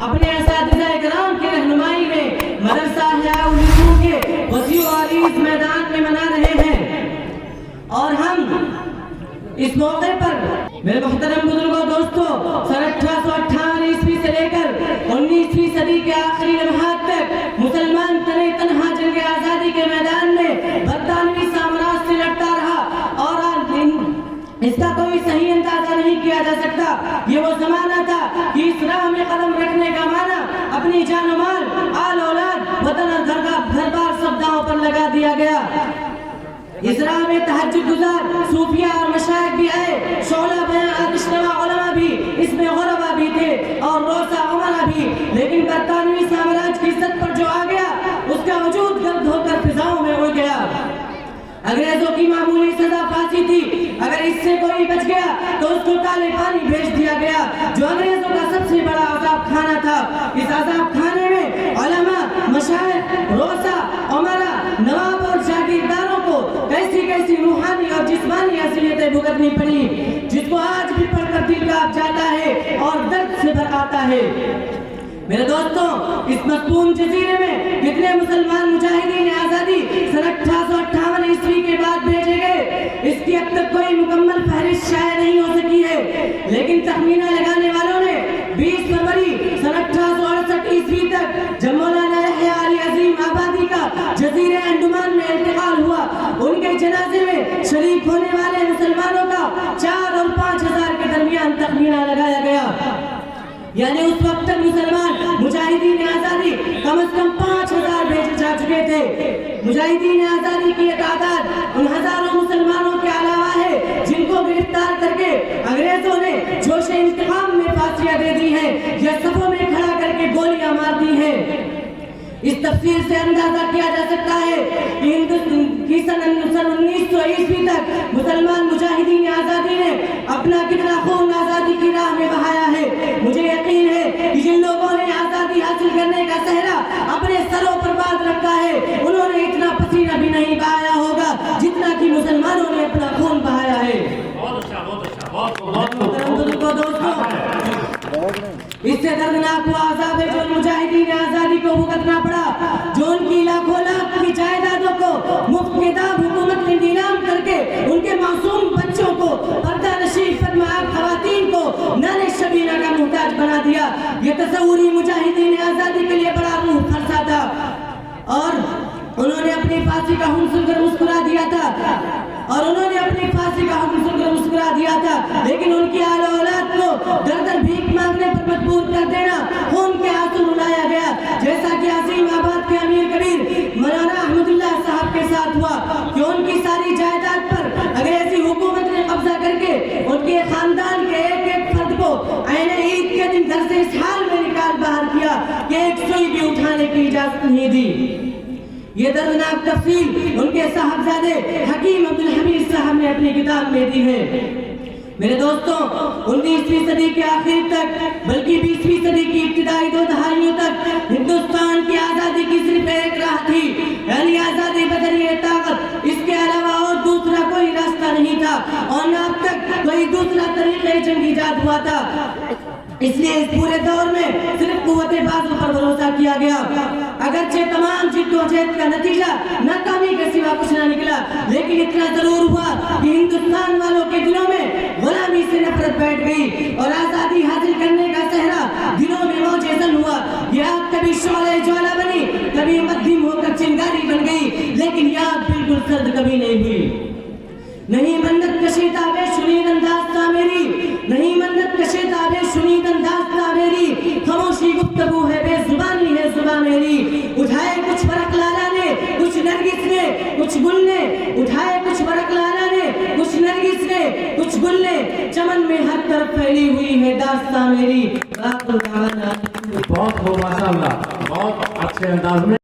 اپنے اساتذہ کرام کی رہنمائی میں مدرسہ احیاء العلوم کے وسیع و عریض میدان میں منا رہے ہیں، اور ہم اس موقع پر میرے محترم بزرگوں دوستوں، سن 1858 عیسوی سے لے کر 19ویں صدی کے آخری لمحات تک مسلمان تنے تنہا جنگ آزادی کے میدان میں برطانوی سامراج سے لڑتا رہا، اور اس کا کوئی صحیح اندازہ نہیں کیا جا سکتا۔ یہ وہ زمانہ تھا کہ اس راہ میں قدم رکھنے کا معنی اپنی جان و مال، آل اولاد، وطن اور گھر بار سب داؤں پر لگا دیا گیا۔ اس راہ میں تہجد گزار صوفیہ اور مشائخ بھی آئے، شعلہ بیان آتشنوا علماء بھی، اس میں غربا بھی تھے اور روسا عمرہ بھی، لیکن برطانوی سامراج کی عزت پر جو آ گیا اس کا وجود گرد ہو کر فضاؤں میں اڑ گیا۔ انگریزوں کی معمولی سزا پھانسی تھی، اگر اس سے کوئی بچ گیا تو اس کو کالے پانی بھیج دیا گیا، جو انگریزوں کا سب سے بڑا عذاب خانہ تھا۔ اس عذاب خانے میں علماء، مشائخ، روسا، عمرہ، نواب اور جاگیرداروں کو کیسی کیسی روحانی اور جسمانی اذیتیں بھگتنی پڑی، جس کو آج بھی پڑھ کر دل کانپ جاتا ہے اور درد سے بھر آتا ہے۔ میرے دوستوں، اس مقبول جزیرے میں کتنے مسلمان مجاہدین آزادی سن 1858 عیسوی کے بعد بھیجے گئے، اس کی اب تک کوئی مکمل فہرست شائع نہیں ہو سکی ہے، لیکن تخمینہ لگانے والوں نے 20 فروری سن 1868 عیسوی تک جب مولانا یحییٰ علی عظیم آبادی کا جزیرے انڈمان میں انتقال ہوا، ان کے جنازے میں شریک ہونے والے مسلمانوں کا 4 اور 5 ہزار کے درمیان تخمینہ لگایا گیا، یعنی اس وقت تک مسلمان مجاہدین آزادی کم از کم 5000 بھیجے جا چکے تھے۔ مجاہدین آزادی کی یہ تعداد ان ہزاروں مسلمانوں کے علاوہ ہے جن کو گرفتار کر کے انگریزوں نے جوش انتقام میں پھانسیاں دے دی ہیں یا صفوں میں کھڑا کر کے گولیاں مار دی ہیں۔ اس تفصیل سے اندازہ کیا جا سکتا ہے کہ سن 1900 عیسوی تک مسلمان مجاہدین آزادی نے اپنا کتنا خون آزادی کی راہ میں بہایا ہے۔ مجھے یقین ہے کہ جن لوگوں نے آزادی حاصل کرنے کا صحرا اپنے سروں پر باندھ رکھا ہے، انہوں نے اتنا پسینہ بھی نہیں بہایا ہوگا جتنا کہ مسلمانوں نے اپنا خون بہایا ہے۔ اس سے دردناک وہ عذاب ہے جو مجاہدین آزادی کو بھگتنا پڑا، جو ان کی لاکھوں لاکھ کی جائیدادوں کو مفت کتاب حکومت نے نیلام کر کے ان کے معصوم بچوں کو، پردہ نشین فرمائے خواتین کو نان شبینہ کا محتاج بنا دیا۔ یہ تصوری مجاہدین آزادی کے لیے بڑا روح فرسا تھا، اور انہوں نے اپنی پھانسی کا حکم سن کر مسکرا دیا تھا، لیکن ان کی آل اولاد کو در در بھیک مانگنے پر مجبور کر دینا، خون کے آنسو رلایا گیا، جیسا کہ عظیم آباد کے امیر کبیر مولانا احمد اللہ صاحب کے ساتھ ہوا کہ ان کی ساری جائیداد پر انگریزی حکومت نے قبضہ کر کے ان کے خاندان کے ایک ایک فرد کو عین عید کے دن گھر سے اس حال میں نکال باہر کیا کہ ایک سوئی بھی اٹھانے کی اجازت نہیں دی۔ یہ دردناک تفصیل ان کے صاحبزادے حکیم عبدالحمید صاحب نے اپنی کتاب میں دی ہے۔ میرے دوستوں، 19ویں صدی کے آخر تک بلکہ 20ویں صدی کی ابتدائی 2 دہائیوں تک ہندوستان کی آزادی کی صرف ایک راہ تھی، یعنی آزادی بذریعہ طاقت، اس کے علاوہ اور دوسرا کوئی راستہ نہیں تھا، اور نہ اب تک کوئی دوسرا طریقہ جنگ ایجاد ہوا تھا۔ اس لیے اس پورے دور میں صرف قوت بازو پر بھروسہ کیا گیا، اگرچہ تمام جد و جہد کا نتیجہ ناکامی کے سوا کچھ نہ نکلا، لیکن اتنا ضرور ہوا کہ ہندوستان والوں کے دلوں میں غلامی سے نفرت بیٹھ گئی اور آزادی حاصل کرنے کا صحرا دلوں میں موج زن ہوا۔ یہ آگ کبھی شعلہ جوالا بنی، کبھی مدھم ہو کر چنگاری بن گئی، لیکن یہ آگ بالکل سرد کبھی نہیں ہوئی۔ نہیں منت کشیدہ بے شنید انداز تھا میری، نہیں منت کشیدہ بے شنید انداز تھا میری، خاموشی گفتگو ہے بے زبانی ہے زبان میری۔ اٹھائے کچھ برق لالا نے کچھ نرگس نے کچھ گل نے، اٹھائے کچھ برق لالا نے کچھ نرگس نے کچھ گل نے، چمن میں ہر طرف پھیلی ہوئی ہے داستان میری۔ بہت خوب، ماشاءاللہ، بہت اچھے انداز میں